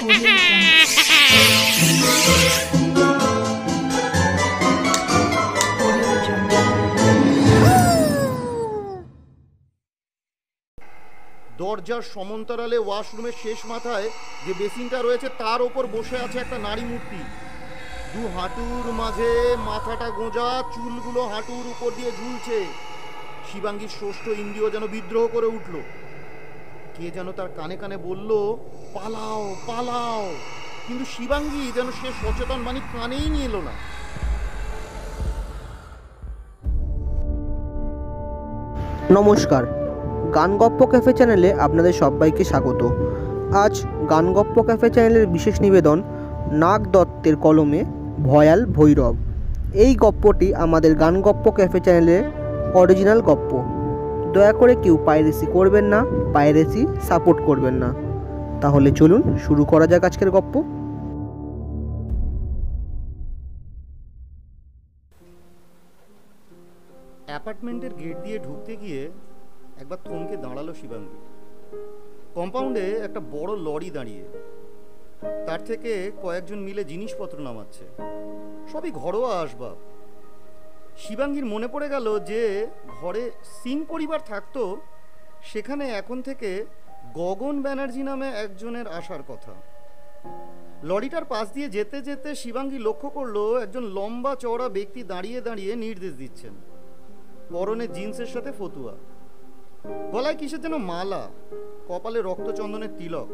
দরজার সমান্তরালে ওয়াশরুমের শেষ মাথায় যে বেসিনটা রয়েছে তার ওপর বসে আছে একটা নারী মূর্তি। দু হাঁটুর মাঝে মাথাটা গোঁজা, চুলগুলো হাঁটুর উপর দিয়ে ঝুলছে। শিবাঙ্গীর ষষ্ঠ ইন্দ্রিয় যেন বিদ্রোহ করে উঠল। কে যেন তার কানে কানে বলল, পালাও পালাও, কিন্তু শিবাঙ্গী যেন সে সচেতন বাণী কানেই নিয়ে এলো না। নমস্কার, গানগপ্প ক্যাফে চ্যানেলে আপনাদের সবাইকে স্বাগত। আজ গানগপ্প ক্যাফে চ্যানেলের বিশেষ নিবেদন নাগ দত্তের কলমে ভয়াল ভৈরব। এই গপ্পটি আমাদের গানগপ্প ক্যাফে চ্যানেলের অরিজিনাল গপ্প। দয়া করে কেউ পাইরেসি করবেন না, পাইরেসি সাপোর্ট করবেন না। তাহলে চলুন শুরু করা যাক আজকের গপ্প। অ্যাপার্টমেন্টের গেট দিয়ে ঢুকতে গিয়ে একবার থমকে দাঁড়ালো শিবাঙ্গী। কম্পাউন্ডে একটা বড় লরি দাঁড়িয়ে, তার থেকে কয়েকজন মিলে জিনিসপত্র নামাচ্ছে, সবই ঘরোয়া আসবাব। শিবাঙ্গীর মনে পড়ে গেল যে ঘরে সিং পরিবার থাকতো, সেখানে এখন থেকে গগন ব্যানার্জি নামে একজনের আসার কথা। লরিটার পাশ দিয়ে যেতে যেতে শিবাঙ্গী লক্ষ্য করলো একজন লম্বা চওড়া ব্যক্তি দাঁড়িয়ে দাঁড়িয়ে নির্দেশ দিচ্ছেন। পরনে জিন্সের সাথে ফতুয়া, গলায় কিসের যেন মালা, কপালে রক্তচন্দনের তিলক,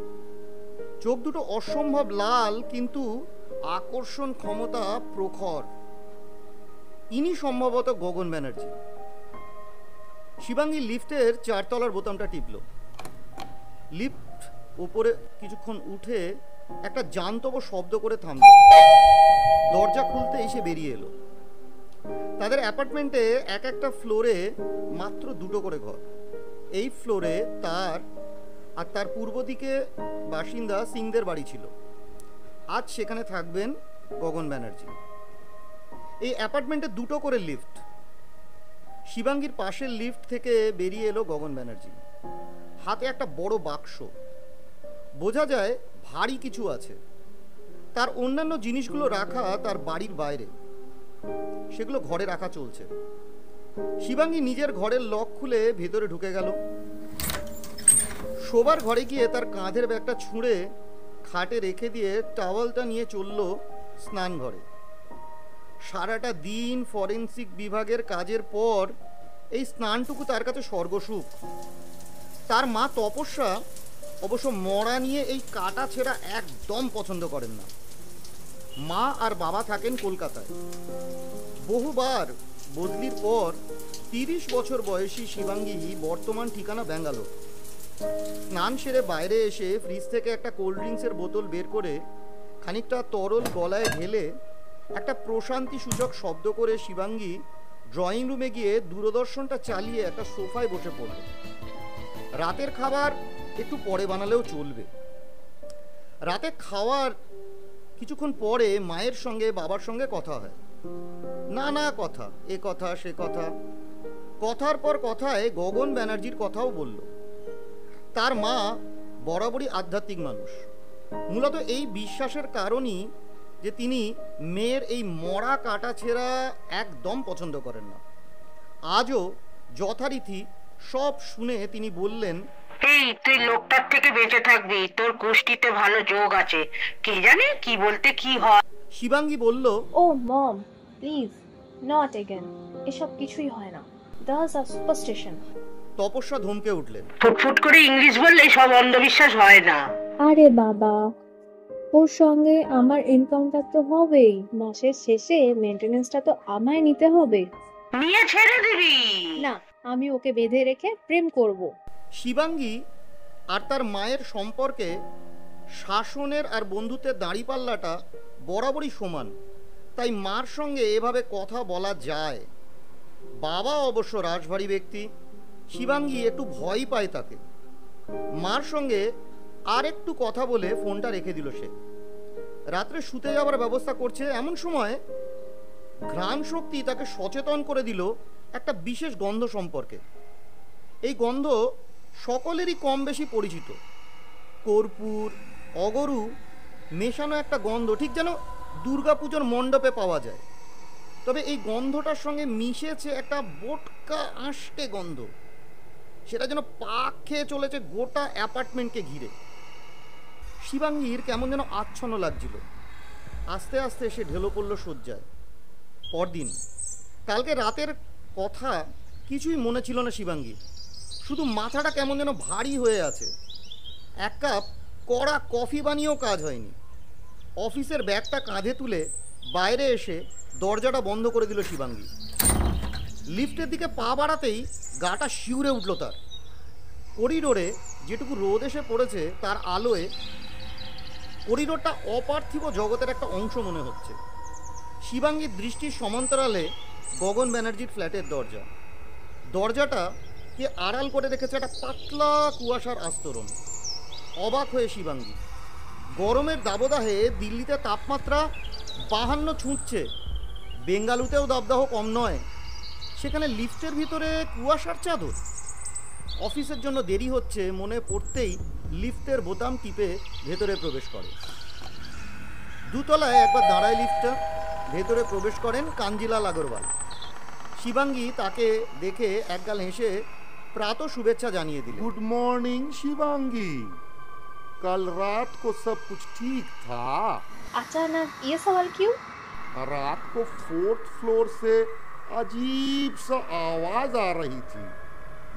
চোখ দুটো অসম্ভব লাল কিন্তু আকর্ষণ ক্ষমতা প্রখর। ইনি সম্ভবত গগন ব্যানার্জি। শিবাঙ্গী লিফটের 4 তলার বোতামটা টিপল। লিফট উপরে কিছুক্ষণ উঠে একটা জান্তব শব্দ করে থামল। দরজা খুলতে এসে বেরিয়ে এলো। তাদের অ্যাপার্টমেন্টে এক একটা ফ্লোরে মাত্র 2টো করে ঘর। এই ফ্লোরে তার পূর্ব দিকে বাসিন্দা সিংদের বাড়ি ছিল। আজ সেখানে থাকবেন গগন ব্যানার্জি। এই অ্যাপার্টমেন্টে 2টো করে লিফট। শিবাঙ্গীর পাশের লিফট থেকে বেরিয়ে এলো গগন ব্যানার্জি। হাতে একটা বড় বাক্স, বোঝা যায় ভারী কিছু আছে। তার অন্যান্য জিনিসগুলো রাখা তার বাড়ির বাইরে, সেগুলো ঘরে রাখা চলছে। শিবাঙ্গী নিজের ঘরের লক খুলে ভেতরে ঢুকে গেল। শোবার ঘরে গিয়ে তার কাঁধের ব্যাগটা ছুঁড়ে খাটে রেখে দিয়ে টাওয়ালটা নিয়ে চলল স্নান ঘরে। সারাটা দিন ফরেন্সিক বিভাগের কাজের পর এই স্নানটুকু তার কাছে স্বর্গসুখ। তার মা তপস্যা অবশ্য মরা নিয়ে এই কাটা ছেঁড়া একদম পছন্দ করেন না। মা আর বাবা থাকেন কলকাতায়। বহুবার বদলির পর 30 বছর বয়সী শিবাঙ্গী বর্তমান ঠিকানা ব্যাঙ্গালোর। স্নান সেরে বাইরে এসে ফ্রিজ থেকে একটা কোল্ড ড্রিঙ্কসের বোতল বের করে খানিকটা তরল গলায় ঢেলে একটা প্রশান্তি সূচক শব্দ করে শিবাঙ্গী ড্রয়িং রুমে গিয়ে দূরদর্শনটা চালিয়ে একটা সোফায় বসে পড়ল। রাতের খাবার একটু পরে বানালেও চলবে। রাতে খাওয়ার কিছুক্ষণ পরে মায়ের সঙ্গে বাবার সঙ্গে কথা হয়। নানা কথা, এ কথা সে কথা, কথার পর কথায় গগন ব্যানার্জির কথাও বলল। তার মা বরাবরই আধ্যাত্মিক মানুষ। মূলত এই বিশ্বাসের কারণই যে তিনি মেয়ের এই মরা কাটা ছেঁড়া একদম পছন্দ করেন না। আজও যথারীতি সব শুনে তিনি বললেন, এই তুই লোকটার থেকে বেঁচে থাকবি, তোর কুষ্টিতে ভালো যোগ আছে, কে জানে কি বলতে কি হয়। শিবাঙ্গী বলল, ও মম প্লিজ নট এগেন, এসব কিছুই হয় না, দ্যাটস আ সুপারস্টিশন। তপস্যা ধমকে উঠলেন, ফুটফুট করে ইংলিশ বললে সব অন্ধবিশ্বাস হয় না। আরে বাবা, ওর সঙ্গে আমার এনকাউন্টার তো হবেই, মাসের শেষে মেইনটেনেন্সটা তো আমায় নিতে হবে। নিয়ে ছেড়ে দিবি না, আমি ওকে বেঁধে রেখে প্রেম করব। শিবাঙ্গী আর তার মায়ের সম্পর্কে শাসনের আর বন্ধুত্বের দাঁড়িপাল্লাটা বরাবরই সমান, তাই মার সঙ্গে এভাবে কথা বলা যায়। বাবা অবশ্য রাশভারী ব্যক্তি, শিবাঙ্গী একটু ভয় পায় তাকে। মার সঙ্গে আর একটু কথা বলে ফোনটা রেখে দিল সে। রাত্রে শুতে যাওয়ার ব্যবস্থা করছে, এমন সময় ঘ্রাণ শক্তি তাকে সচেতন করে দিল একটা বিশেষ গন্ধ সম্পর্কে। এই গন্ধ সকলেরই কম বেশি পরিচিত। কর্পূর, অগরু মেশানো একটা গন্ধ, ঠিক যেন দুর্গাপুজোর মণ্ডপে পাওয়া যায়। তবে এই গন্ধটার সঙ্গে মিশেছে একটা বোটকা আষ্টে গন্ধ, সেটা যেন পাক খেয়ে চলেছে গোটা অ্যাপার্টমেন্টকে ঘিরে। শিবাঙ্গীর কেমন যেন আচ্ছন্ন লাগছিল। আস্তে আস্তে সে ঢেলো পড়ল শয্যায়। পরদিন কালকে রাতের কথা কিছুই মনে ছিল না শিবাঙ্গীর, শুধু মাথাটা কেমন যেন ভারী হয়ে আছে। এক কাপ কড়া কফি বানিয়েও কাজ হয়নি। অফিসের ব্যাগটা কাঁধে তুলে বাইরে এসে দরজাটা বন্ধ করে দিল শিবাঙ্গী। লিফটের দিকে পা বাড়াতেই গাটা শিউরে উঠল তার। করিডোরে যেটুকু রোদ এসে পড়েছে তার আলোয় করিডোরটা অপার্থিব জগতের একটা অংশ মনে হচ্ছে। শিবাঙ্গীর দৃষ্টির সমান্তরালে গগন ব্যানার্জির ফ্ল্যাটের দরজা। দরজাটা কে আড়াল করে রেখেছে একটা পাতলা কুয়াশার আস্তরণ। অবাক হয়ে শিবাঙ্গী, গরমের দাবদাহে দিল্লিতে তাপমাত্রা 52 ছুঁচ্ছে, বেঙ্গালুতেও দাবদাহ কম নয়, সেখানে লিফটের ভিতরে কুয়াশার চাদর। অফিসের জন্য দেরি হচ্ছে মনে পড়তেই লিফটের বোতাম টিপে ভেতরে প্রবেশ করে। দুতলায় একবার দাঁড়ায় লিফটটা, ভেতরে প্রবেশ করেন কাঞ্জিলাল আগরওয়াল। শিবাঙ্গী তাকে দেখে একগাল হেসে প্রাত শুভেচ্ছা জানিয়ে দিলেন। गुड मॉर्निंग शिवांगी, कल रात को सब कुछ ठीक था? अचानक ये सवाल क्यों? रात को 4th फ्लोर से अजीब सा आवाज आ रही थी,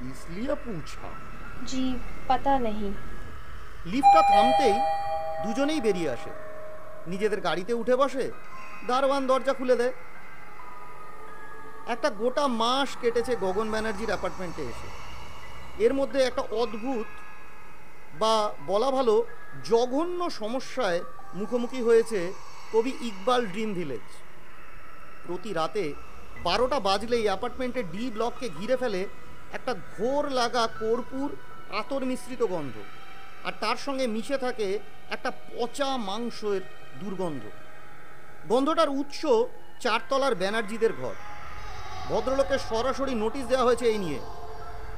इसलिए पूछा। जी पता नहीं। লিফটটা থামতেই দুজনেই বেরিয়ে আসে, নিজেদের গাড়িতে উঠে বসে, দারোয়ান দরজা খুলে দেয়। একটা গোটা মাস কেটেছে গগন ব্যানার্জির অ্যাপার্টমেন্টে এসে। এর মধ্যে একটা অদ্ভুত বা বলা ভালো জঘন্য সমস্যায় মুখোমুখি হয়েছে কবি ইকবাল ড্রিম ভিলেজ। প্রতি রাতে 12টা বাজলেই অ্যাপার্টমেন্টের ডি ব্লককে ঘিরে ফেলে একটা ঘোর লাগা কর্পূর আতর মিশ্রিত গন্ধ, আর তার সঙ্গে মিশে থাকে একটা পচা মাংসের দুর্গন্ধ। গন্ধটার উৎস 4 তলার ব্যানার্জিদের ঘর। ভদ্রলোকের সরাসরি নোটিশ দেওয়া হয়েছে এই নিয়ে।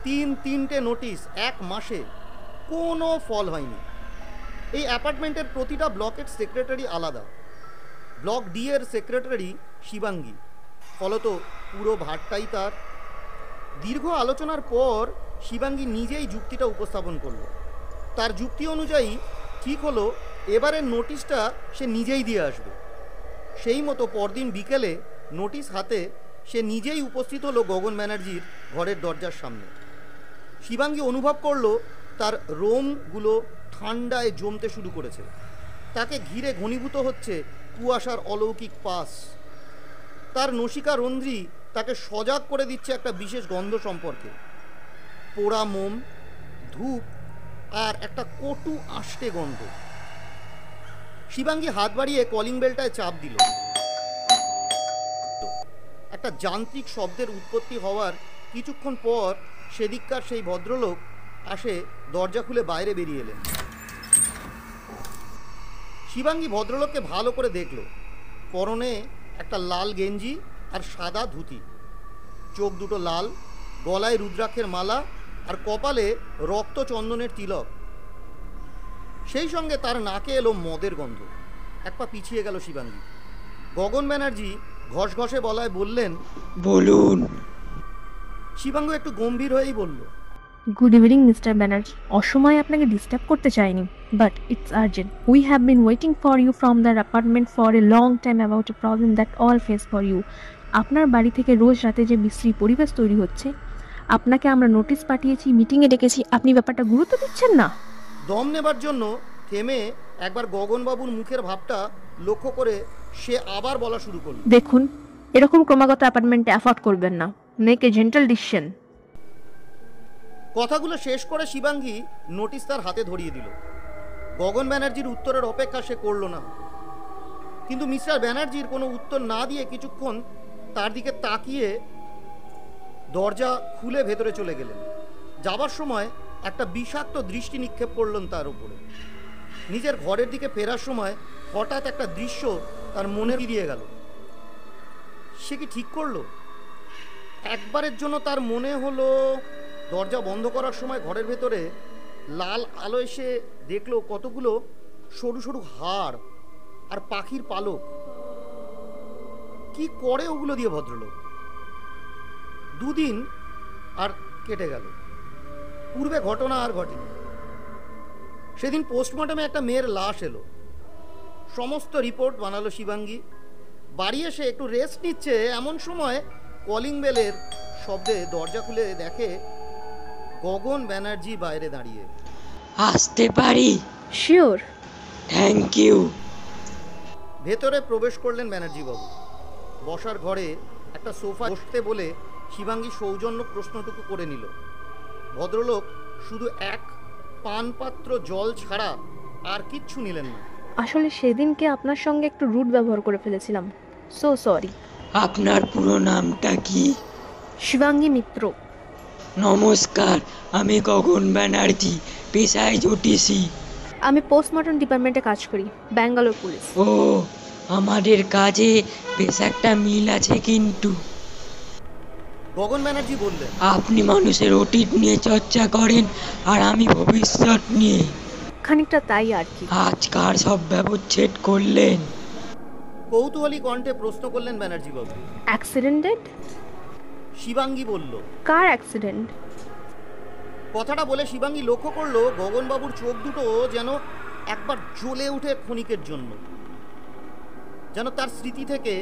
3টে নোটিশ 1 মাসে, কোনো ফল হয়নি। এই অ্যাপার্টমেন্টের প্রতিটা ব্লকের সেক্রেটারি আলাদা। ব্লক ডি এর সেক্রেটারি শিবাঙ্গী, ফলত পুরো ভারটাই তার। দীর্ঘ আলোচনার পর শিবাঙ্গী নিজেই যুক্তিটা উপস্থাপন করল। তার যুক্তি অনুযায়ী ঠিক হলো এবারের নোটিশটা সে নিজেই দিয়ে আসবে। সেই মতো পরদিন বিকেলে নোটিশ হাতে সে নিজেই উপস্থিত হলো গগন ব্যানার্জির ঘরের দরজার সামনে। শিবাঙ্গী অনুভব করলো তার রোমগুলো ঠান্ডায় জমতে শুরু করেছে। তাকে ঘিরে ঘনীভূত হচ্ছে কুয়াশার অলৌকিক পাস। তার নসিকা রন্ধ্রী তাকে সজাগ করে দিচ্ছে একটা বিশেষ গন্ধ সম্পর্কে। পোড়া মোম, ধূপ আর একটা কটু আষ্টে গন্ধ। শিবাঙ্গী হাত বাড়িয়ে কলিং বেলটায় চাপ দিল। একটা যান্ত্রিক শব্দের উৎপত্তি হওয়ার কিছুক্ষণ পর সেদিককার সেই ভদ্রলোক আসে দরজা খুলে বাইরে বেরিয়ে এলেন। শিবাঙ্গী ভদ্রলোককে ভালো করে দেখল। পরনে একটা লাল গেঞ্জি আর সাদা ধুতি, চোখ দুটো লাল, গলায় রুদ্রাক্ষের মালা আর কপালে রক্ত চন্দনের তিলক। সেই সঙ্গে তার নাকে এলো মদের গন্ধ। এক পা পিছিয়ে গেল শিবাঙ্গী। গগন ব্যানার্জি ঘসঘসে গলায় বললেন, বলুন। শিবাঙ্গী একটু গম্ভীর হয়েই বলল, গুড ইভিনিং মিস্টার ব্যানার্জি। অসময়ে আপনাকে ডিস্টার্ব করতে চাইনি, but it's urgent. We have been waiting for you from the apartment for a long time about a problem that all face for you. আপনার বাড়ি থেকে রোজ রাতে যে বিশ্রী পরিবেশ তৈরি হচ্ছে, আপনাকে আমরা নোটিশ পাঠিয়েছি, মিটিংয়ে ডেকেছি, আপনি ব্যাপারটা গুরুত্ব দিচ্ছেন না। দম নেবার জন্য থেমে একবার গগনবাবুর মুখের ভাবটা লক্ষ্য করে সে আবার বলা শুরু করল, দেখুন, এরকম ক্রমাগত অ্যাপার্টমেন্টে অ্যাফোর্ড করবেন না। Make a gentle decision. কথাগুলো শেষ করে শিবাঙ্গী নোটিশ তার হাতে ধরিয়ে দিল। গগন ব্যানার্জির উত্তরের অপেক্ষা সে করল না, কিন্তু মিস্টার ব্যানার্জির কোনো উত্তর না দিয়ে কিছুক্ষণ তার দিকে তাকিয়ে দরজা খুলে ভেতরে চলে গেলেন। যাবার সময় একটা বিষাক্ত দৃষ্টি নিক্ষেপ করলেন তার উপরে। নিজের ঘরের দিকে ফেরার সময় হঠাৎ একটা দৃশ্য তার মনে দিয়ে গেল। সে কি ঠিক করলো? একবারের জন্য তার মনে হলো দরজা বন্ধ করার সময় ঘরের ভেতরে লাল আলো এসে দেখলো কতগুলো সরু সরু হাড় আর পাখির পালক। কি করে ওগুলো দিয়ে ভদ্রলোক? দুদিন আর কেটে গেল, পূর্বে ঘটনা আর ঘটেনি। সেদিন পোস্টমর্টমে একটা মেয়ের লাশ এলো, সমস্ত রিপোর্ট বানালো শিবাঙ্গী। বাড়ি এসে একটু রেস্ট নিচ্ছে এমন সময় কলিং বেলের শব্দে দরজা খুলে দেখে গগন ব্যানার্জি বাইরে দাঁড়িয়ে। আসতে পারি? শিওর। Thank you. ভেতরে প্রবেশ করলেন ব্যানার্জি বাবু। বসার ঘরে একটা সোফা বসতে বলে শিবাঙ্গী সৌজন্য প্রশ্নটুকু করে নিল। ভদ্রলোক শুধু এক পানপাত্র জল ছাড়া আর কিচ্ছু নিলেন না। আসলে সেদিনকে আপনার সঙ্গে একটু রুড ব্যবহার করে ফেলেছিলাম, সো সরি। আপনার পুরো নামটা কি? শিবাঙ্গী মিত্র। নমস্কার, আমি গগন ব্যানার্জি, পেশায় জ্যোতিষী। আমি পোস্টমর্টম ডিপার্টমেন্টে কাজ করি, ব্যাঙ্গালোর পুলিশ। ও, আমাদের কাজে বেশ একটা মিল আছে কিন্তু। গগন ব্যানার্জি বললেন, আপনি মানুষের অতীত নিয়ে চর্চা করেন আর আমি ভবিষ্যৎ নিয়ে। খানিকটা তাই আর কি। আজ কার সব ব্যবচ্ছেদ করলেন? কৌতূহলী কণ্ঠে প্রশ্ন করলেন ব্যানার্জি বাবু। অ্যাক্সিডেন্টেড? শিবাঙ্গী বলল। কার অ্যাক্সিডেন্ট? কথাটা বলে শিবাঙ্গী লক্ষ্য করলো গগনবাবুর চোখ দুটো যেন একবার জ্বলে উঠে ক্ষণিকের জন্য, যেন তার স্মৃতি থেকে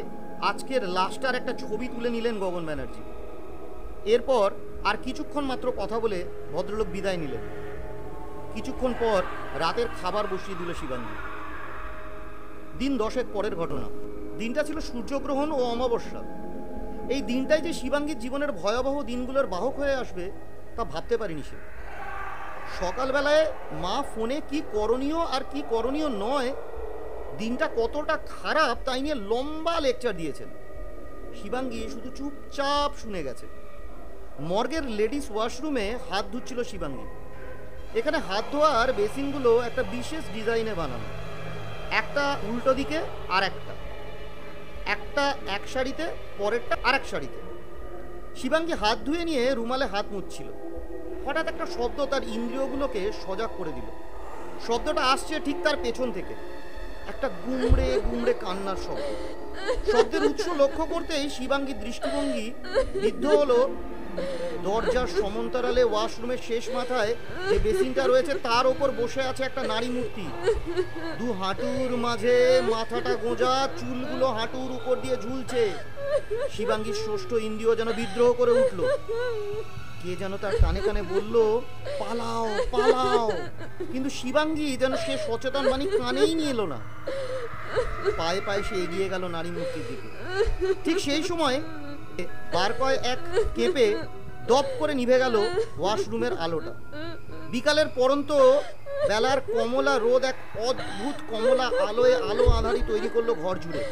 আজকের লাশটার একটা ছবি তুলে নিলেন গগন ব্যানার্জি। এরপর আর কিছুক্ষণ মাত্র কথা বলে ভদ্রলোক বিদায় নিলেন। কিছুক্ষণ পর রাতের খাবার বসিয়ে দিল শিবাঙ্গী। দিন 10 পরের ঘটনা। দিনটা ছিল সূর্যগ্রহণ ও অমাবস্যা। এই দিনটাই যে শিবাঙ্গীর জীবনের ভয়াবহ দিনগুলোর বাহক হয়ে আসবে তা ভাবতে পারিনি সে। সকালবেলায় মা ফোনে কি করণীয় আর কি করণীয় নয়, দিনটা কতটা খারাপ তাই নিয়ে লম্বা লেকচার দিয়েছেন। শিবাঙ্গী শুধু চুপচাপ শুনে গেছে। মর্গের লেডিস ওয়াশরুমে হাত ধুচ্ছিল শিবাঙ্গী। এখানে হাত ধোয়ার বেসিনগুলো একটা বিশেষ ডিজাইনে বানানো, একটা উল্টো দিকে আর একটা এক সারিতে, পরেরটা আর এক সারিতে। শিবাঙ্গী হাত ধুয়ে নিয়ে রুমালে হাত মুছছিল। হঠাৎ একটা শব্দ তার ইন্দ্রিয়গুলোকে সজাগ করে দিল। শব্দটা আসছে ঠিক তার পেছন থেকে, একটা গুমড়ে গুমড়ে কান্নার শব্দ। শব্দের উৎস লক্ষ্য করতেই শিবাঙ্গীর দৃষ্টিভঙ্গি বিদ্ধ হলো দরজার সমান্তরালে ওয়াশরুমের শেষ মাথায় যে বেসিনটা রয়েছে তার ওপর বসে আছে একটা নারী মূর্তি। দু হাঁটুর মাঝে মাথাটা গোঁজা, চুলগুলো হাঁটুর উপর দিয়ে ঝুলছে। শিবাঙ্গীর ষষ্ঠ ইন্দ্রিয় যেন বিদ্রোহ করে উঠল। কে যেন তার কানে কানে বলল, পালাও পালাও, কিন্তু শিবাঙ্গী যেন সে সচেতন বাণী কানেই নিয়ে এলো না। পায়ে পায়ে সে এগিয়ে গেল নারী মূর্তির দিকে। ঠিক সেই সময় বার কয় এক কেঁপে দপ করে নিভে গেল ওয়াশরুমের আলোটা। বিকালের পরন্ত বেলার কমলা রোদ এক অদ্ভুত কমলা আলোয় আলো আঁধারি তৈরি করলো ঘর জুড়ে।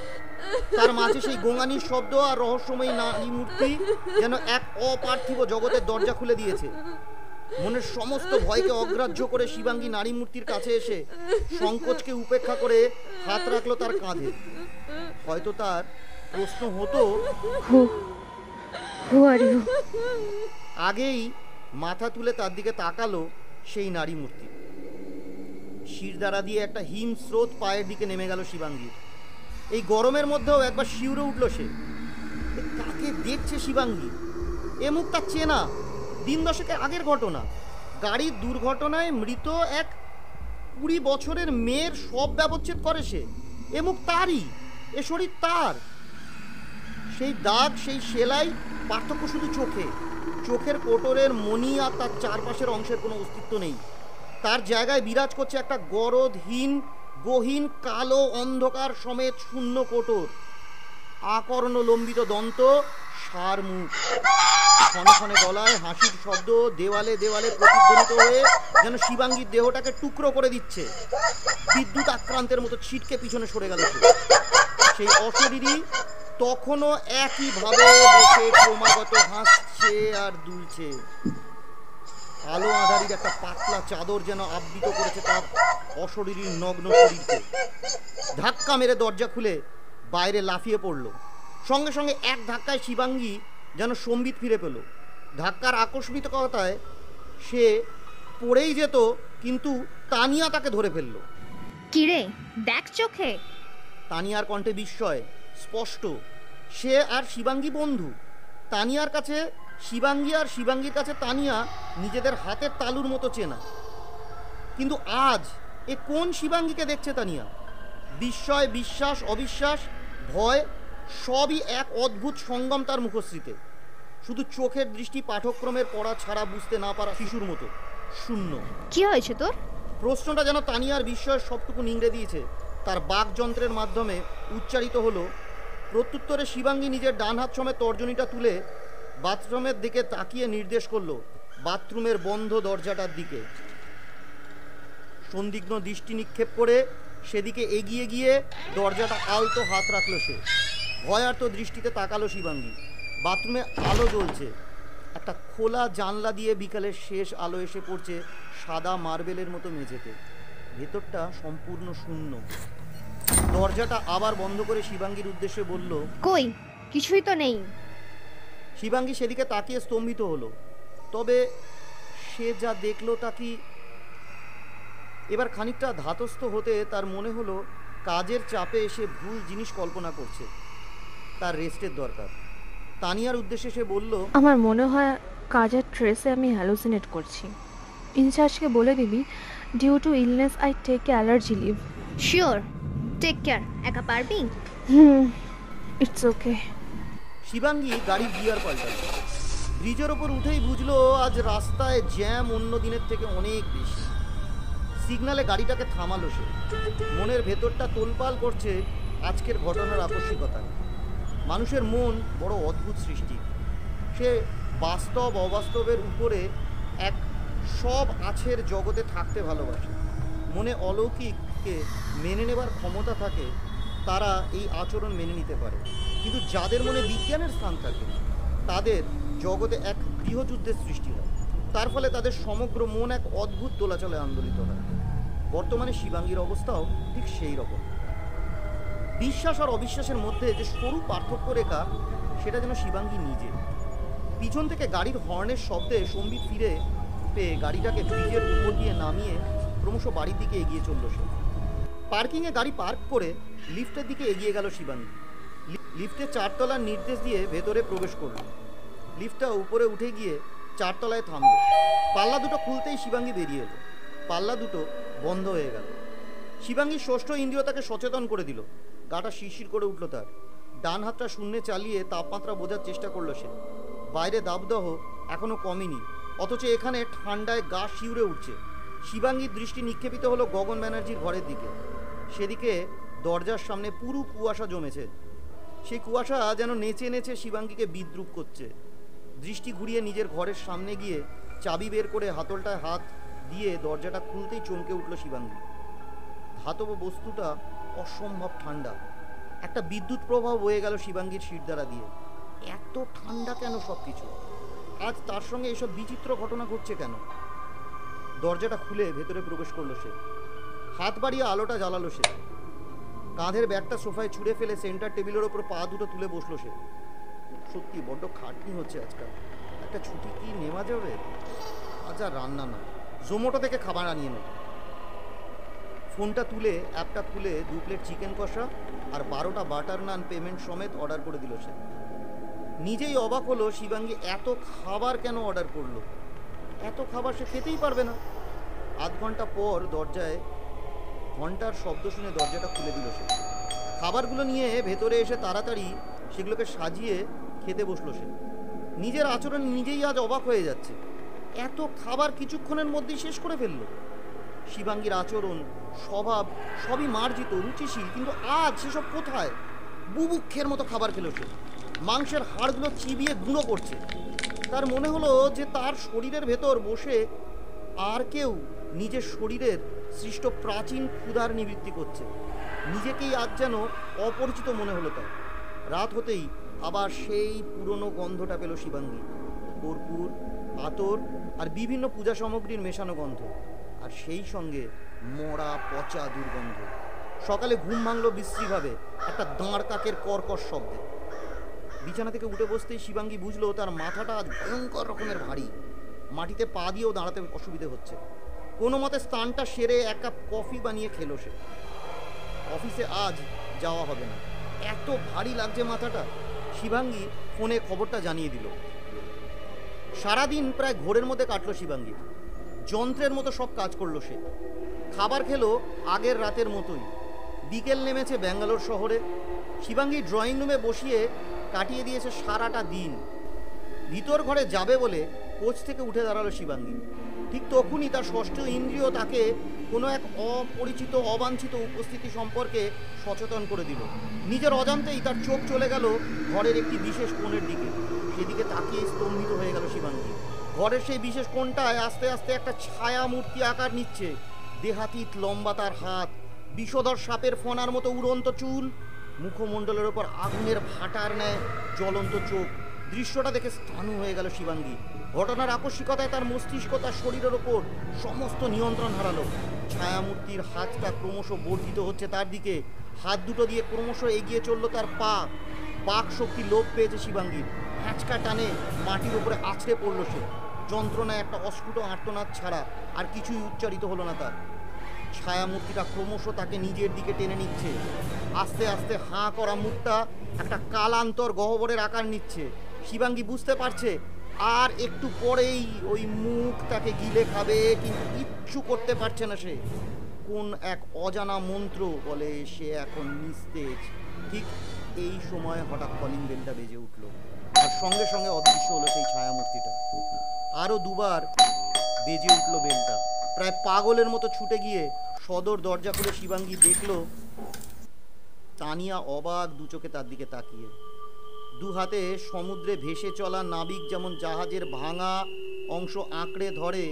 তার মাঝে সেই গোঙানির শব্দ আর রহস্যময়ী নারী মূর্তি যেন এক অপার্থিব জগতের দরজা খুলে দিয়েছে। মনের সমস্ত ভয়কে অগ্রাহ্য করে শিবাঙ্গী নারী মূর্তির কাছে এসে সংকোচকে উপেক্ষা করে হাত রাখলো তার কাঁধে। হয়তো তার প্রশ্ন হতো, আগেই মাথা তুলে তার দিকে তাকালো সেই নারী মূর্তি। শিরদাঁড়া দিয়ে একটা হিম স্রোত পায়ের দিকে নেমে গেল শিবাঙ্গীর। এই গরমের মধ্যেও একবার শিউরে উঠল সে। কাকে দেখছে শিবাঙ্গী? এ মুখ তার চেনা, দিন 10 আগের ঘটনা। গাড়ির দুর্ঘটনায় মৃত এক 20 বছরের মেয়ের সব ব্যবচ্ছেদ করে সে। এ মুখ তারই, এ শরীর তার। সেই দাগ, সেই সেলাই, পার্থক্য শুধু চোখে। চোখের কোটরের মণি আর তার চারপাশের অংশের কোনো অস্তিত্ব নেই। তার জায়গায় বিরাজ করছে একটা গরদহীন গহীন কালো অন্ধকার সমেত শূন্য কোটর, আকর্ণ লম্বিত দন্ত, সার মুখ। ক্ষণে ক্ষণে গলায় হাসির শব্দ দেওয়ালে দেওয়ালে প্রতিধ্বনিত হয়ে যেন শিবাঙ্গীর দেহটাকে টুকরো করে দিচ্ছে। বিদ্যুৎ আক্রান্তের মতো ছিটকে পিছনে সরে গেল সেই অশরীরী। তখনও একইভাবে বসে ক্রমাগত হাসছে আর দুলছে। আলো আঁধারির একটা পাতলা চাদর যেন আবৃত করেছে তার অশরীরী নগ্ন শরীরকে। ধাক্কা মেরে দরজা খুলে বাইরে লাফিয়ে পড়ল। সঙ্গে সঙ্গে এক ধাক্কায় শিবাঙ্গী যেন সম্বিত ফিরে পেল। ধাক্কার আকস্মিকতায় সে পড়েই যেত, কিন্তু তানিয়া তাকে ধরে ফেলল। কিরে, দেখ চোখে। তানিয়ার কণ্ঠে বিস্ময় স্পষ্ট। সে আর শিবাঙ্গী বন্ধু। তানিয়ার কাছে শিবাঙ্গী আর শিবাঙ্গীর কাছে তানিয়া নিজেদের হাতের তালুর মতো চেনা। কিন্তু আজ এ কোন শিবাঙ্গীকে দেখছে তানিয়া? বিস্ময়, বিশ্বাস, অবিশ্বাস, ভয় সবই এক অদ্ভুত সঙ্গম তার মুখশ্রীতে। শুধু চোখের দৃষ্টি পাঠক্রমের পড়া ছাড়া বুঝতে না পারা শিশুর মতো শূন্য। কি হয়েছে তোর? প্রশ্নটা যেন তানিয়ার বিস্ময়ের সবটুকু নিংড়ে দিয়েছে। তার বাকযন্ত্রের মাধ্যমে উচ্চারিত হলো। প্রত্যুত্তরে শিবাঙ্গী নিজের ডান হাত সমেত তর্জনীটা তুলে বাথরুমের দিকে তাকিয়ে নির্দেশ করলো, বাথরুমের বন্ধ দরজাটার দিকে। সন্দিগ্ধ দৃষ্টি নিক্ষেপ করে সেদিকে এগিয়ে গিয়ে দরজাটা আলতো হাত রাখলো সে। ভয়ার্ত দৃষ্টিতে তাকালো শিবাঙ্গী। বাথরুমে আলো জ্বলছে। একটা খোলা জানলা দিয়ে বিকালের শেষ আলো এসে পড়ছে সাদা মার্বেলের মতো মেঝেতে। ভেতরটা সম্পূর্ণ শূন্য। দরজাটা আবার বন্ধ করে শিবাঙ্গীর উদ্দেশ্যে বলল, কই, কিছুই তো নেই। শিবাঙ্গী সেদিকে তাকিয়ে স্তম্ভিত হলো। তবে সে যা দেখলো তা কি? এবার খানিকটা ধাতস্থ হতে তার মনে হলো কাজের চাপে এসে ভুল জিনিস কল্পনা করছে, তার রেস্টের দরকার। তানিয়ার উদ্দেশ্যে সে বলল, আমার মনে হয় কাজের ট্রেসে আমি হ্যালুসিনেট করছি। ইনচার্জকে বলে দিবি, due to illness I take allergy leave. Sure, take care. একা পারবি? It's okay. শিবাঙ্গী গাড়ি গিয়ার পাল্টাল। ব্রিজের ওপর উঠেই বুঝলো আজ রাস্তায় জ্যাম অন্য দিনের থেকে অনেক বেশি। সিগনালে গাড়িটাকে থামালো সে। মনের ভেতরটা তোলপাল করছে আজকের ঘটনার আকস্মিকতা। মানুষের মন বড় অদ্ভুত সৃষ্টি। সে বাস্তব অবাস্তবের উপরে এক সব আছের জগতে থাকতে ভালোবাসে। মনে অলৌকিককে মেনে নেবার ক্ষমতা থাকে, তারা এই আচরণ মেনে নিতে পারে। কিন্তু যাদের মনে বিজ্ঞানের স্থান থাকে তাদের জগতে এক গৃহযুদ্ধের সৃষ্টি হয়। তার ফলে তাদের সমগ্র মন এক অদ্ভুত দোলাচলে আন্দোলিত হয়। বর্তমানে শিবাঙ্গীর অবস্থাও ঠিক সেই রকম। বিশ্বাস আর অবিশ্বাসের মধ্যে যে সরু পার্থক্য রেখা, সেটা যেন শিবাঙ্গী নিজে। পিছন থেকে গাড়ির হর্নের শব্দে সম্বিত ফিরে পেয়ে গাড়িটাকে ব্রিজের উপর দিয়ে নামিয়ে ক্রমশ বাড়ির দিকে এগিয়ে চলল সে। পার্কিংয়ে গাড়ি পার্ক করে লিফটের দিকে এগিয়ে গেল শিবাঙ্গী। লিফটে 4 তলার নির্দেশ দিয়ে ভেতরে প্রবেশ করল। লিফটটা উপরে উঠে গিয়ে 4 তলায় থামল। পাল্লা দুটো খুলতেই শিবাঙ্গী বেরিয়ে এলো। পাল্লা দুটো বন্ধ হয়ে গেল। শিবাঙ্গীর ষষ্ঠ ইন্দ্রিয় তাকে সচেতন করে দিল। গাটা শিরশির করে উঠল তার। ডান হাতটা শূন্যে চালিয়ে তাপমাত্রা বোঝার চেষ্টা করলো সে। বাইরে দাবদাহ এখনো কমেনি, অথচ এখানে ঠান্ডায় গা শিউরে উঠছে। শিবাঙ্গীর দৃষ্টি নিক্ষেপিত হলো গগন ব্যানার্জির ঘরের দিকে। সেদিকে দরজার সামনে পুরো কুয়াশা জমেছে। সেই কুয়াশা যেন নেচে নেচে শিবাঙ্গীকে বিদ্রুপ করছে। দৃষ্টি ঘুরিয়ে নিজের ঘরের সামনে গিয়ে চাবি বের করে হাতলটায় হাত দিয়ে দরজাটা খুলতেই চমকে উঠল শিবাঙ্গী। ধাতব বস্তুটা অসম্ভব ঠান্ডা। একটা বিদ্যুৎ প্রবাহ বয়ে গেল শিবাঙ্গীর শিরদাঁড়া দিয়ে। এত ঠান্ডা কেন সব কিছু? আজ তার সঙ্গে এসব বিচিত্র ঘটনা ঘটছে কেন? দরজাটা খুলে ভেতরে প্রবেশ করলো সে। হাত বাড়িয়ে আলোটা জ্বালালো সে। কাঁধের ব্যাগটা সোফায় ছুঁড়ে ফেলে সেন্টার টেবিলের ওপর পা দুটো তুলে বসলো সে। সত্যি বড্ড খাটনি হচ্ছে আজকাল। একটা ছুটি কি নেওয়া যাবে? আজ আর রান্না না, জোম্যাটো থেকে খাবার আনিয়ে নেব। ফোনটা তুলে অ্যাপটা খুলে 2 প্লেট চিকেন কষা আর 12টা বাটার নান পেমেন্ট সমেত অর্ডার করে দিল সে। নিজেই অবাক হলো শিবাঙ্গী এত খাবার কেন অর্ডার করলো। এত খাবার সে খেতেই পারবে না। আধ ঘন্টা পর দরজায় ঘন্টার শব্দ শুনে দরজাটা খুলে দিল সে। খাবারগুলো নিয়ে ভেতরে এসে তাড়াতাড়ি সেগুলোকে সাজিয়ে খেতে বসলো সে। নিজের আচরণ নিজেই আজ অবাক হয়ে যাচ্ছে। এত খাবার কিছুক্ষণের মধ্যেই শেষ করে ফেললো। শিবাঙ্গীর আচরণ, স্বভাব সবই মার্জিত, রুচিশীল, কিন্তু আজ সেসব কোথায়? বুভুক্ষের মতো খাবার খেলো সে। মাংসের হাড়গুলো চিবিয়ে গুঁড়ো করছে। তার মনে হলো যে তার শরীরের ভেতর বসে আর কেউ নিজের শরীরের সৃষ্ট প্রাচীন ক্ষুধার নিবৃত্তি করছে। নিজেকেই আজ যেন অপরিচিত মনে হলো তার। রাত হতেই আবার সেই পুরনো গন্ধটা পেল শিবাঙ্গী। কর্পূর, আতর আর বিভিন্ন পূজা সামগ্রীর মেশানো গন্ধ, আর সেই সঙ্গে মরা পচা দুর্গন্ধ। সকালে ঘুম ভাঙল বিশ্রীভাবে একটা দাঁড় কাকের কর্কশ শব্দে। বিছানা থেকে উঠে বসতেই শিবাঙ্গী বুঝলো তার মাথাটা আজ ভয়ঙ্কর রকমের ভারী। মাটিতে পা দিয়েও দাঁড়াতে অসুবিধে হচ্ছে। কোনো মতে স্নানটা সেরে এক কাপ কফি বানিয়ে খেলো সে। অফিসে আজ যাওয়া হবে না, এত ভারী লাগছে মাথাটা। শিবাঙ্গী ফোনে খবরটা জানিয়ে দিল। সারাদিন প্রায় ঘোরের মধ্যে কাটলো শিবাঙ্গীর। যন্ত্রের মতো সব কাজ করলো সে। খাবার খেলো আগের রাতের মতোই। বিকেল নেমেছে ব্যাঙ্গালোর শহরে। শিবাঙ্গী ড্রয়িং রুমে বসিয়ে কাটিয়ে দিয়েছে সারাটা দিন। ভিতর ঘরে যাবে বলে কোচ থেকে উঠে দাঁড়ালো শিবাঙ্গী। ঠিক তখনই তার ষষ্ঠ ইন্দ্রিয় তাকে কোনো এক অপরিচিত অবাঞ্ছিত উপস্থিতি সম্পর্কে সচেতন করে দিল। নিজের অজান্তেই তার চোখ চলে গেল ঘরের একটি বিশেষ কোণের দিকে। সেদিকে তাকিয়ে স্তম্ভিত হয়ে গেল শিবাঙ্গী। ঘরের সেই বিশেষ কোণটায় আস্তে আস্তে একটা ছায়া মূর্তি আকার নিচ্ছে। দেহাতীত লম্বা তার হাত, বিষধর সাপের ফণার মতো উড়ন্ত চুল, মুখমণ্ডলের ওপর আগুনের ভাটার ন্যায় জ্বলন্ত চোখ। দৃশ্যটা দেখে স্থাণু হয়ে গেল শিবাঙ্গী। ঘটনার আকস্মিকতায় তার মস্তিষ্ক তার শরীরের ওপর সমস্ত নিয়ন্ত্রণ হারালো। ছায়ামূর্তির হাতটা ক্রমশ বর্ধিত হচ্ছে তার দিকে। হাত দুটো দিয়ে ক্রমশ এগিয়ে চলল তার পা। বাক শক্তি লোপ পেয়েছে শিবাঙ্গীর। হ্যাঁচকা টানে মাটির উপরে আছড়ে পড়ল সে। যন্ত্রণায় একটা অস্ফুট আর্তনাদ ছাড়া আর কিছুই উচ্চারিত হলো না তার। ছায়ামূর্তিটা ক্রমশ তাকে নিজের দিকে টেনে নিচ্ছে। আস্তে আস্তে হাঁ করা মুখটা একটা কালান্তর গহ্বরের আকার নিচ্ছে। শিবাঙ্গী বুঝতে পারছে আর একটু পরেই ওই মুখ তাকে গিলে খাবে, কিন্তু কিচ্ছু করতে পারছে না সে। কোন এক অজানা মন্ত্র বলে সে এখন নিস্তেজ। ঠিক এই সময় হঠাৎ কলিং বেলটা বেজে উঠল, আর সঙ্গে সঙ্গে অদৃশ্য হলো সেই ছায়ামূর্তিটা। আরও দুবার বেজে উঠল বেলটা। প্রায় পাগলের মতো ছুটে গিয়ে সদর দরজা খুলে শিবাঙ্গী দেখল তানিয়া অবাক দু চোখে তার দিকে তাকিয়ে। দু হাতে সমুদ্রে ভেসে চলা নাবিক যেমন জাহাজের ভাঙা অংশ আঁকড়ে ধরে,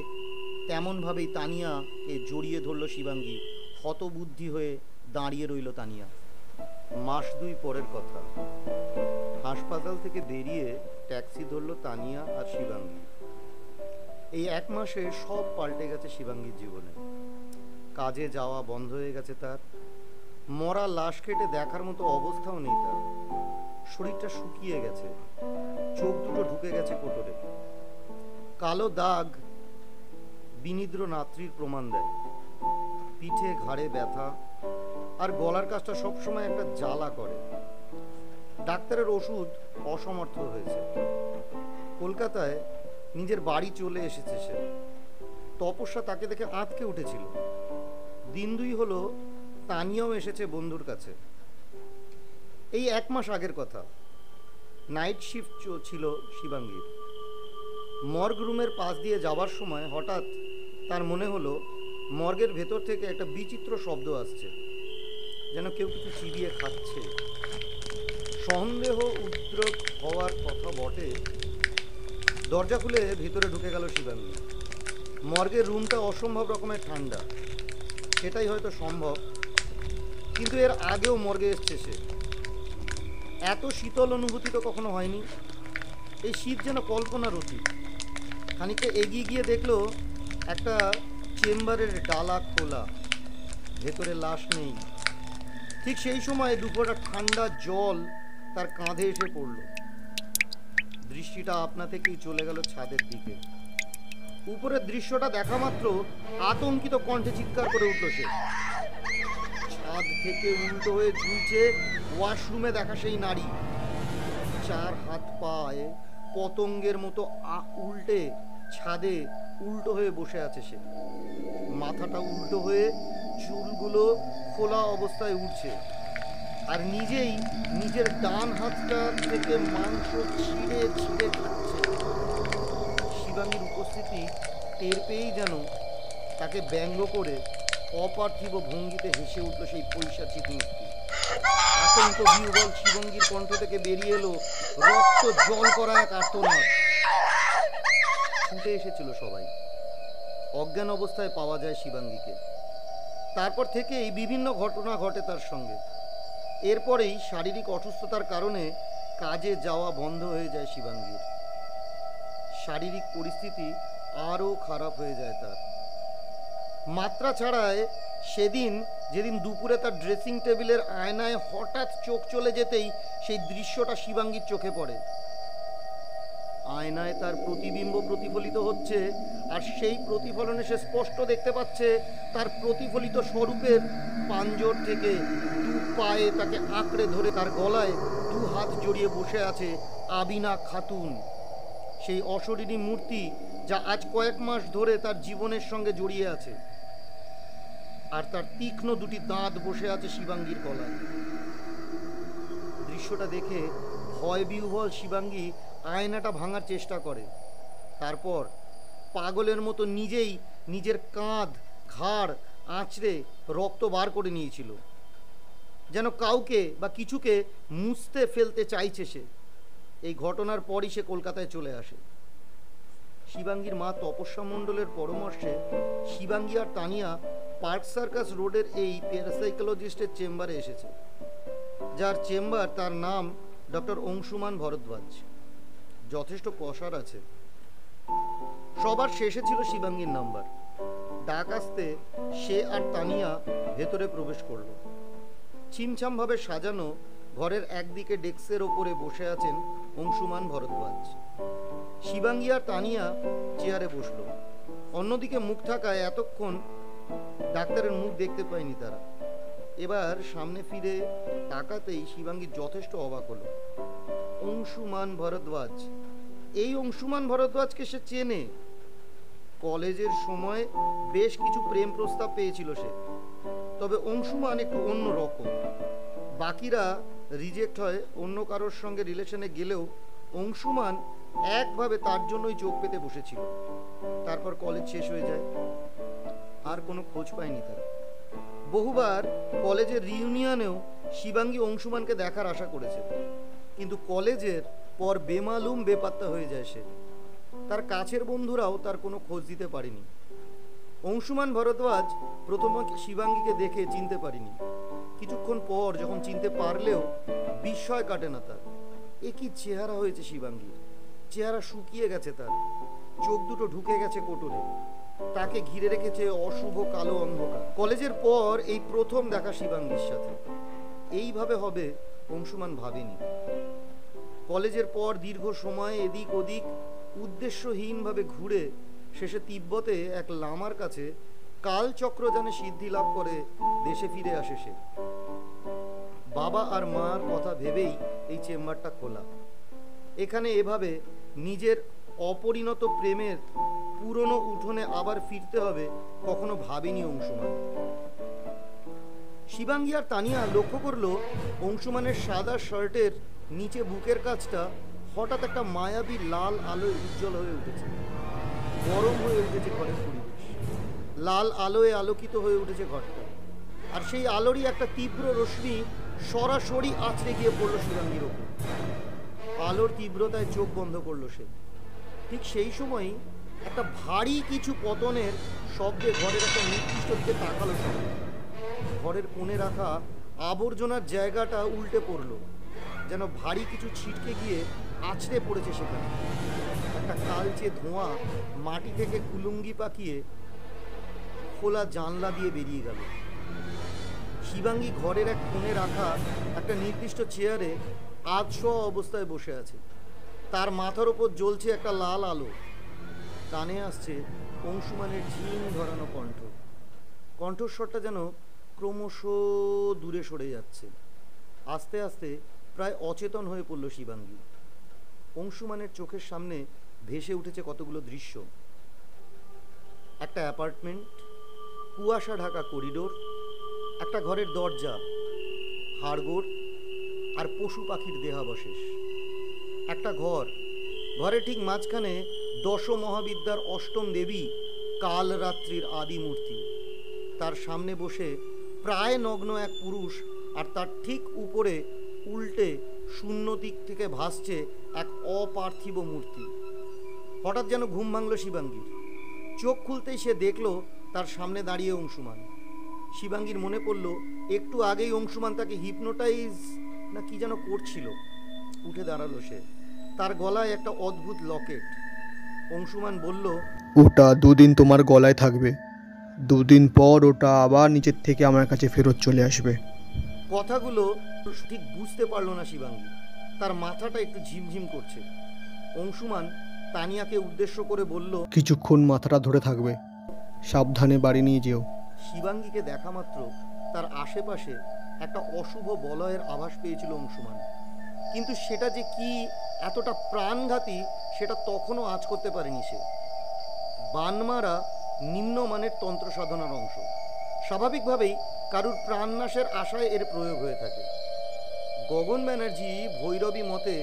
তেমনভাবেই তানিয়াকে জড়িয়ে ধরল শিবাঙ্গী। হতবুদ্ধি হয়ে দাঁড়িয়ে রইল তানিয়া। মাস দুই পরের কথা। হাসপাতাল থেকে বেরিয়ে ট্যাক্সি ধরল তানিয়া আর শিবাঙ্গী। এই এক মাসে সব পাল্টে গেছে শিবাঙ্গীর জীবনে। কাজে যাওয়া বন্ধ হয়ে গেছে তার। মরা লাশ কেটে দেখার মতো অবস্থাও নেই তার। শরীরটা শুকিয়ে গেছে, চোখ দুটো ঢুকে গেছে কোটরে। কালো দাগ বিনিদ্র রাত্রির প্রমাণ দেয়। পিঠে ঘাড়ে ব্যথা, আর গলার কাছটা সবসময় একটা জ্বালা করে। ডাক্তারের ওষুধ অসমর্থ হয়েছে। কলকাতায় নিজের বাড়ি চলে এসেছে সে। তপস্যা তাকে দেখে আঁতকে উঠেছিল। দিন দুই হলো তানিয়াও এসেছে বন্ধুর কাছে। এই এক মাস আগের কথা। নাইট শিফট ছিল শিবাঙ্গীর। মর্গ রুমের পাশ দিয়ে যাবার সময় হঠাৎ তার মনে হলো মর্গের ভেতর থেকে একটা বিচিত্র শব্দ আসছে, যেন কেউ কিছু চিবিয়ে খাচ্ছে। সন্দেহ উদ্রেক হওয়ার কথা বটে। দরজা খুলে ভেতরে ঢুকে গেল শিবাঙ্গী। মর্গের রুমটা অসম্ভব রকমের ঠান্ডা, সেটাই হয়তো সম্ভব, কিন্তু এর আগেও মর্গে এসছে সে। এত শীতল অনুভূতি তো কখনো হয়নি। এই শীত যেন কল্পনার অতীত। খানিকটা এগিয়ে গিয়ে দেখলো একটা চেম্বারের ডালা খোলা, ভেতরে লাশ নেই। ঠিক সেই সময় দুপুরটা ঠান্ডা জল তার কাঁধে এসে পড়ল। দৃষ্টিটা আপনা থেকেই চলে গেল ছাদের দিকে। উপরের দৃশ্যটা দেখা মাত্র আতঙ্কিত কণ্ঠে চিৎকার করে উঠল সে। ছাদ থেকে উল্টো হয়ে ঝুলছে ওয়াশরুমে দেখা সেই নারী। চার হাত পায়ে পতঙ্গের মতো উল্টে ছাদে উল্টো হয়ে বসে আছে সে। মাথাটা উল্টো হয়ে চুলগুলো খোলা অবস্থায় উঠছে, আর নিজেই নিজের ডান হাতটা থেকে মাংস ছিঁড়ে ছিঁড়ে খাচ্ছে। শিবাঙ্গীর উপস্থিতি টের পেয়েই যেন তাকে ব্যঙ্গ করে অপার্থিব ভঙ্গিতে হেসে উঠল সেই পৈশাচিক মূর্তি। আতঙ্ক বিহ্বল শিবাঙ্গীর কণ্ঠ থেকে বেরিয়ে এলো রক্ত জল করা এক আর্তনাদ। ছুটে এসেছিল সবাই। অজ্ঞান অবস্থায় পাওয়া যায় শিবাঙ্গীকে। তারপর থেকেই বিভিন্ন ঘটনা ঘটে তার সঙ্গে। এরপরেই শারীরিক অসুস্থতার কারণে কাজে যাওয়া বন্ধ হয়ে যায় শিবাঙ্গীর। শারীরিক পরিস্থিতি আরও খারাপ হয়ে যায় তার। মাত্রা ছাড়ায় সেদিন যেদিন দুপুরে তার ড্রেসিং টেবিলের আয়নায় হঠাৎ চোখ চলে যেতেই সেই দৃশ্যটা শিবাঙ্গীর চোখে পড়ে। আয়নায় তার প্রতিবিম্ব প্রতিফলিত হচ্ছে, আর সেই প্রতিফলনে সে স্পষ্ট দেখতে পাচ্ছে তার প্রতিফলিত স্বরূপের পাঞ্জর থেকে দু পায়ে তাকে আঁকড়ে ধরে তার গলায় দু হাত জড়িয়ে বসে আছে আবিনা খাতুন, সেই অশরীরী মূর্তি যা আজ কয়েক মাস ধরে তার জীবনের সঙ্গে জড়িয়ে আছে। আর তার তীক্ষ্ণ দুটি দাঁত বসে আছে শিবাঙ্গীর গলায়। দৃশ্যটা দেখে ভয় বিহ্বল শিবাঙ্গী আয়নাটা ভাঙার চেষ্টা করে। তারপর পাগলের মতো নিজেই নিজের কাঁধ ঘাড় আঁচড়ে রক্ত বার করে নিয়েছিল, যেন কাউকে বা কিছুকে মুছতে ফেলতে চাইছে সে। এই ঘটনার পরই সে কলকাতায় চলে আসে। শিবাঙ্গীর মা তপস্যা মণ্ডলের পরামর্শে শিবাঙ্গী আর তানিয়া পার্ক সার্কাস রোডের এই প্যারাসাইকোলজিস্টের চেম্বারে এসেছে, যার চেম্বার তার নাম ডক্টর অংশুমান ভরদ্বাজ। যথেষ্ট কষার আছে। সবার শেষে ছিল শিবাঙ্গীর নাম্বার। ডাক আসতে সে আর তানিয়া ভেতরে প্রবেশ করলো। ছিমছামভাবে সাজানো ঘরের একদিকে ডেস্কের ওপরে বসে আছেন অংশুমান ভরদ্বাজ। শিবাঙ্গী আর তানিয়া চেয়ারে বসলো। অন্যদিকে মুখ থাকায় এতক্ষণ ডাক্তারের মুখ দেখতে পায়নি তারা। এবার সামনে ফিরে তাকাতেই শিবাঙ্গী যথেষ্ট অবাক হলো। অংশুমান ভরদ্বাজ, এই অংশুমান ভরদ্বাজকে সে চেনে। কলেজের সময় বেশ কিছু প্রেম প্রস্তাব পেয়েছিল সে, তবে অংশুমান একটু অন্য রকম। বাকিরা রিজেক্ট হয় অন্য কারোর সঙ্গে রিলেশনে গেলেও অংশুমান একভাবে তার জন্যই চোখ পেতে বসেছিল। তারপর কলেজ শেষ হয়ে যায়, আর কোনো খোঁজ পায়নি তারা। বহুবার কলেজের রিউনিয়নেও শিবাঙ্গী অংশুমানকে দেখার আশা করেছে, কিন্তু কলেজের পর বেমালুম বেপাত্তা হয়ে যায় সে। তার কাছের বন্ধুরাও তার কোনো খোঁজ দিতে পারেনি। অংশুমান ভরদ্বাজ প্রথমে শিবাঙ্গীকে দেখে চিনতে পারেনি। কিছুক্ষণ পর যখন চিনতে পারলেও বিস্ময় কাটে না তার। এ কি চেহারা হয়েছে শিবাঙ্গীর! চেহারা শুকিয়ে গেছে তার, চোখ দুটো ঢুকে গেছে কোটরে, তাকে ঘিরে রেখেছে অশুভ কালো অন্ধকার। কলেজের পর এই প্রথম দেখা শিবাঙ্গীর সাথে। এইভাবে হবে অংশুমান ভাবেনি। কলেজের পর দীর্ঘ সময় এদিক ওদিক উদ্দেশ্যহীনভাবে ঘুরে শেষে তিব্বতে এক লামার কাছে কালচক্রযানে সিদ্ধি লাভ করে দেশে ফিরে আসে সে। বাবা আর মার কথা ভেবেই এই চেম্বারটা খোলা। এখানে এভাবে নিজের অপরিণত প্রেমের পুরনো উঠোনে আবার ফিরতে হবে কখনো ভাবেনি অংশুমান। শিবাঙ্গী আর তানিয়া লক্ষ্য করলো অংশুমানের সাদা শার্টের নিচে বুকের কাছটা হঠাৎ একটা মায়াবী লাল আলোয় উজ্জ্বল হয়ে উঠেছে। গরম হয়ে উঠেছে ঘরের পরিবেশ, লাল আলোয় আলোকিত হয়ে উঠেছে ঘরটা। আর সেই আলোরই একটা তীব্র রশ্মি সরাসরি আছড়ে গিয়ে পড়লো শিবাঙ্গীর ওপর। আলোর তীব্রতায় চোখ বন্ধ করলো সে। ঠিক সেই সময়ই একটা ভারী কিছু পতনের শব্দে ঘরের একটা নির্দিষ্ট দিকে তাকালো সে। ঘরের কোণে রাখা আবর্জনার জায়গাটা উল্টে পড়লো, যেন ভারী কিছু ছিটকে গিয়ে আছড়ে পড়েছে সেখানে। একটা কালচে ধোঁয়া মাটি থেকে কুলুঙ্গি পাকিয়ে খোলা জানলা দিয়ে বেরিয়ে গেল। শিবাঙ্গী ঘরের এক কোণে রাখা একটা নির্দিষ্ট চেয়ারে আধশোয়া অবস্থায় বসে আছে। তার মাথার ওপর জ্বলছে একটা লাল আলো। কানে আসছে অংশুমানের ঝিম ধরানো কণ্ঠ। কণ্ঠস্বরটা যেন ক্রমশ দূরে সরে যাচ্ছে। আস্তে আস্তে প্রায় অচেতন হয়ে পড়ল শিবাঙ্গী। অংশুমানের চোখের সামনে ভেসে উঠেছে কতগুলো দৃশ্য। একটা অ্যাপার্টমেন্ট, কুয়াশা ঢাকা করিডোর, একটা ঘরের দরজা, হাড়গোড় আর পশু পাখির দেহাবশেষ। একটা ঘর, ঘরের ঠিক মাঝখানে দশ মহাবিদ্যার অষ্টম দেবী কালরাত্রির আদি মূর্তি। তার সামনে বসে প্রায় নগ্ন এক পুরুষ, আর তার ঠিক উপরে উল্টে শূন্য দিক থেকে ভাসছে এক অপার্থিব মূর্তি। হঠাৎ যেন ঘুম ভাঙল শিবাঙ্গীর। চোখ খুলতেই সে দেখল তার সামনে দাঁড়িয়ে অংশুমান। শিবাঙ্গীর মনে পড়ল একটু আগেই অংশুমান তাকে হিপনোটাইজ না কি যেন করছিল। উঠে দাঁড়ালো সে। তার গলায় একটা অদ্ভুত লকেট। অংশুমান বলল, ওটা দুদিন তোমার গলায় থাকবে, দুদিন পর ওটা আবার নিচের থেকে আমার কাছে ফেরত চলে আসবে। কথাগুলো ঠিক বুঝতে পারলো না শিবাঙ্গী। তার মাথাটা একটু ঝিমঝিম করছে। অংশুমান তানিয়াকে উদ্দেশ্য করে বলল, কিছুক্ষণ মাথাটা ধরে থাকবে, সাবধানে বাড়ি নিয়ে যেও। শিবাঙ্গীকে দেখা মাত্র তার আশেপাশে একটা অশুভ বলয়ের আভাস পেয়েছিল অংশুমান, কিন্তু সেটা যে কি এতটা প্রাণঘাতী সেটা তখনও আঁচ করতে পারেনি সে। বানমারা নিম্নমানের তন্ত্র সাধনার অংশ, স্বাভাবিকভাবেই কারুর প্রাণনাশের আশায় এর প্রয়োগ হয়ে থাকে। গগন ব্যানার্জি ভৈরবী মতে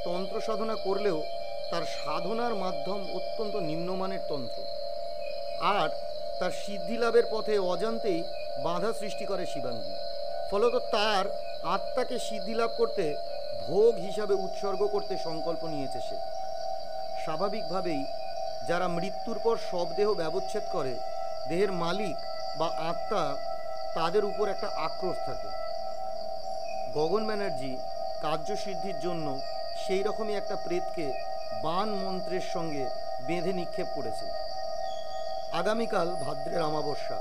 তন্ত্র সাধনা করলেও তার সাধনার মাধ্যম অত্যন্ত নিম্নমানের তন্ত্র, আর তার সিদ্ধি লাভের পথে অজান্তেই বাধা সৃষ্টি করে শিবাঙ্গী। ফলত তার আত্মাকে সিদ্ধি লাভ করতে ভোগ হিসাবে উৎসর্গ করতে সংকল্প নিয়েছে সে। স্বাভাবিকভাবেই যারা মৃত্যুর পর শবদেহ ব্যবচ্ছেদ করে, দেহের মালিক বা আত্মা তাদের উপর একটা আক্রোশ থাকে। গগন ব্যানার্জি কার্যসিদ্ধির জন্য সেই রকমই একটা প্রেতকে বান মন্ত্রের সঙ্গে বেঁধে নিক্ষেপ করেছে। আগামীকাল ভাদ্রের অমাবস্যা,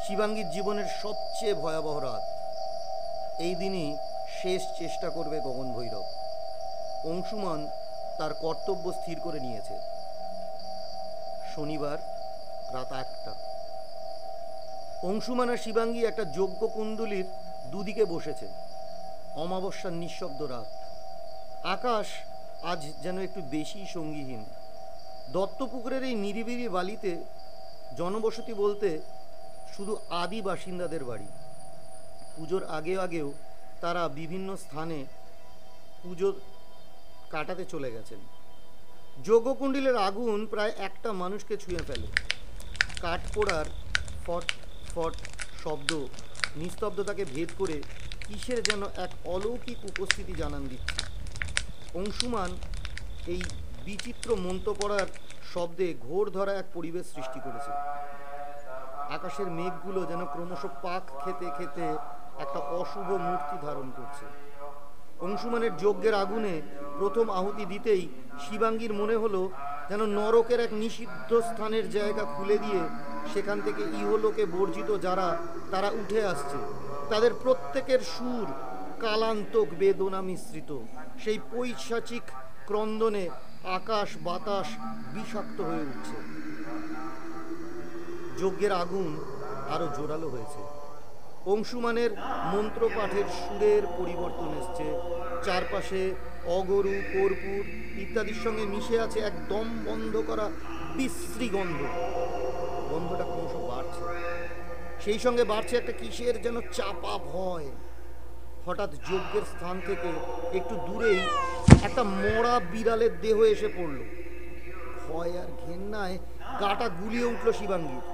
শিবাঙ্গীর জীবনের সবচেয়ে ভয়াবহ রাত। এই দিনই শেষ চেষ্টা করবে গগন ভৈরব। অংশুমান তার কর্তব্য স্থির করে নিয়েছে। শনিবার রাত 1টা। অংশুমান আর শিবাঙ্গী একটা যজ্ঞ কুণ্ডলীর দুদিকে বসেছে। অমাবস্যার নিঃশব্দ রাত। আকাশ আজ যেন একটু বেশি সঙ্গীহীন। দত্তপুকুরের এই নিরিবিলি বালিতে জনবসতি বলতে শুধু আদি বাসিন্দাদের বাড়ি। পুজোর আগেও তারা বিভিন্ন স্থানে পুজো কাটাতে চলে গেছেন। যজ্ঞকুণ্ডলের আগুন প্রায় একটা মানুষকে ছুঁয়ে ফেলে। কাঠ পোড়ার ফট ফট শব্দ নিস্তব্ধতাকে ভেদ করে কিসের যেন এক অলৌকিক উপস্থিতি জানান দিচ্ছে। অংশুমান এই বিচিত্র মন্ত্র পড়ার শব্দে ঘোর ধরা এক পরিবেশ সৃষ্টি করেছে। আকাশের মেঘগুলো যেন ক্রমশ পাক খেতে খেতে একটা অশুভ মূর্তি ধারণ করছে। অংশুমানের যজ্ঞের আগুনে প্রথম আহুতি দিতেই শিবাঙ্গীর মনে হলো যেন নরকের এক নিষিদ্ধ স্থানের জায়গা খুলে দিয়ে সেখান থেকে ইহলোকে বর্জিত যারা তারা উঠে আসছে। তাদের প্রত্যেকের সুর কালান্তক বেদনা মিশ্রিত। সেই পৈশাচিক ক্রন্দনে আকাশ বাতাস বিষাক্ত হয়ে উঠছে। যজ্ঞের আগুন আরো জোরালো হয়েছে। অংশুমানের মন্ত্রপাঠের সুরের পরিবর্তন এসছে। চারপাশে অগরু, কর্পূর ইত্যাদির সঙ্গে মিশে আছে এক দম বন্ধ করা বিশ্রী গন্ধ। গন্ধটা ক্রমশ বাড়ছে। সেই সঙ্গে বাড়ছে একটা কিসের যেন চাপা ভয়। হঠাৎ যজ্ঞের স্থান থেকে একটু দূরেই একটা মরা বিড়ালের দেহ এসে পড়ল। ভয় আর ঘেন্নায় গাটা গুলিয়ে উঠল শিবাঙ্গীর।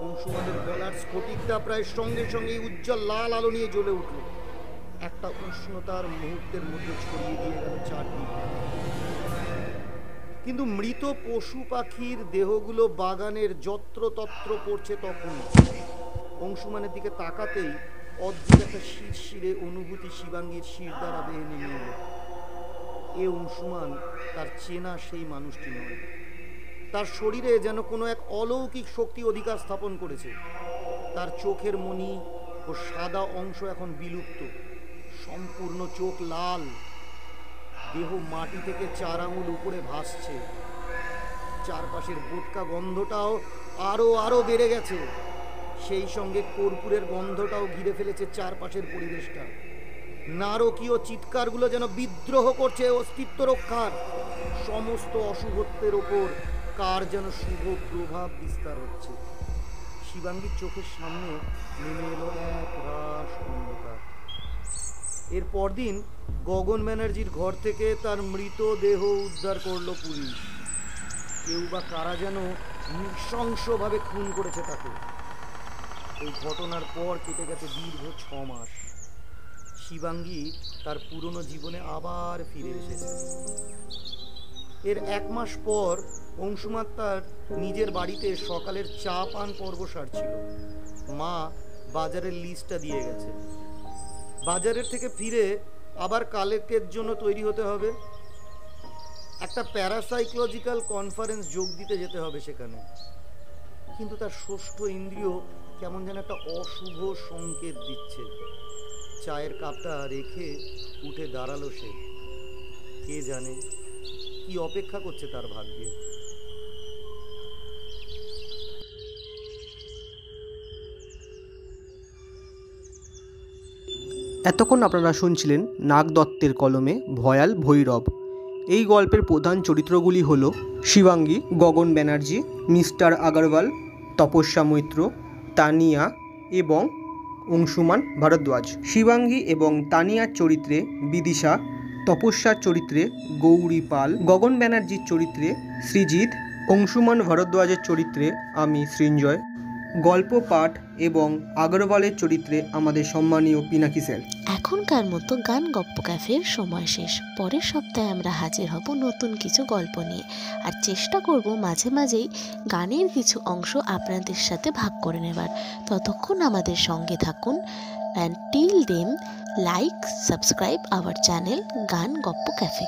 অংশুমানের গলার স্ফটিকটা প্রায় সঙ্গে সঙ্গে উজ্জ্বল লাল আলো নিয়ে জ্বলে উঠল। একটা উষ্ণতার মুহূর্তের মধ্যে ছড়িয়ে দিয়ে গেল চারদিকে। কিন্তু মৃত পশু পাখির দেহগুলো বাগানের যত্রতত্র পড়ছে তখন। অংশুমানের দিকে তাকাতেই অদ্ভুত একটা শিরশিরে অনুভূতি শিবাঙ্গীর শির দ্বারা বেয়ে নেমে এলো। এ অংশুমান তার চেনা সেই মানুষটি নয়। তার শরীরে যেন কোনো এক অলৌকিক শক্তি অধিকার স্থাপন করেছে। তার চোখের মণি ও সাদা অংশ এখন বিলুপ্ত। সম্পূর্ণ চোখ লাল। দেহ মাটি থেকে 4 আঙুল উপরে ভাসছে। চারপাশের বোটকা গন্ধটাও আরো বেড়ে গেছে। সেই সঙ্গে কর্পূরের গন্ধটাও ঘিরে ফেলেছে চারপাশের পরিবেশটা। নারকীয় চিৎকারগুলো যেন বিদ্রোহ করছে অস্তিত্ব রক্ষার। সমস্ত অশুভত্বের ওপর কার যেন শুভ প্রভাব বিস্তার হচ্ছে। শিবাঙ্গীর চোখের সামনে নেমে এলো এক রাস অন্ধকার। এর পরদিন গগন ব্যানার্জির ঘর থেকে তার মৃতদেহ উদ্ধার করলো পুলিশ। কেউ বা কারা যেন নৃশংসভাবে খুন করেছে তাকে। এই ঘটনার পর কেটে গেছে দীর্ঘ 6 মাস। শিবাঙ্গী তার পুরনো জীবনে আবার ফিরে এসেছে। এর 1 মাস পর অংশুমান তার নিজের বাড়িতে সকালের চা পান পর্ব সারছিল। মা বাজারের লিস্টটা দিয়ে গেছে। বাজারের থেকে ফিরে আবার কালকের জন্য তৈরি হতে হবে। একটা প্যারাসাইকোলজিক্যাল কনফারেন্স যোগ দিতে যেতে হবে সেখানে। কিন্তু তার ষষ্ঠ ইন্দ্রিয় কেমন যেন একটা অশুভ সংকেত দিচ্ছে। চায়ের কাপটা রেখে উঠে দাঁড়ালো সে। কে জানে কি অপেক্ষা করছে তার ভাগ্যে। এতক্ষণ আপনারা শুনছিলেন নাগ দত্তের কলমে ভয়াল ভৈরব। এই গল্পের প্রধান চরিত্রগুলি হল শিবাঙ্গী, গগন ব্যানার্জি, মিস্টার আগরওয়াল, তপস্যা মৈত্র, তানিয়া এবং অংশুমান ভারদ্বাজ। শিবাঙ্গী এবং তানিয়ার চরিত্রে বিদিশা, তপস্যার চরিত্রে গৌরী পাল, গগন ব্যানার্জির চরিত্রে সৃজিত, অংশুমান ভারদ্বাজের চরিত্রে আমি সৃঞ্জয়, গল্প পাঠ এবং আগরওয়ালের চরিত্রে আমাদের সম্মানীয় পিনাকি স্যার। এখনকার মতো গান গপ্প ক্যাফের সময় শেষ। পরের সপ্তাহে আমরা হাজির হব নতুন কিছু গল্প নিয়ে, আর চেষ্টা করব মাঝে মাঝেই গানের কিছু অংশ আপনাদের সাথে ভাগ করে নেবার। ততক্ষণ আমাদের সঙ্গে থাকুন, and till then like, subscribe our channel গান গপ্প ক্যাফে।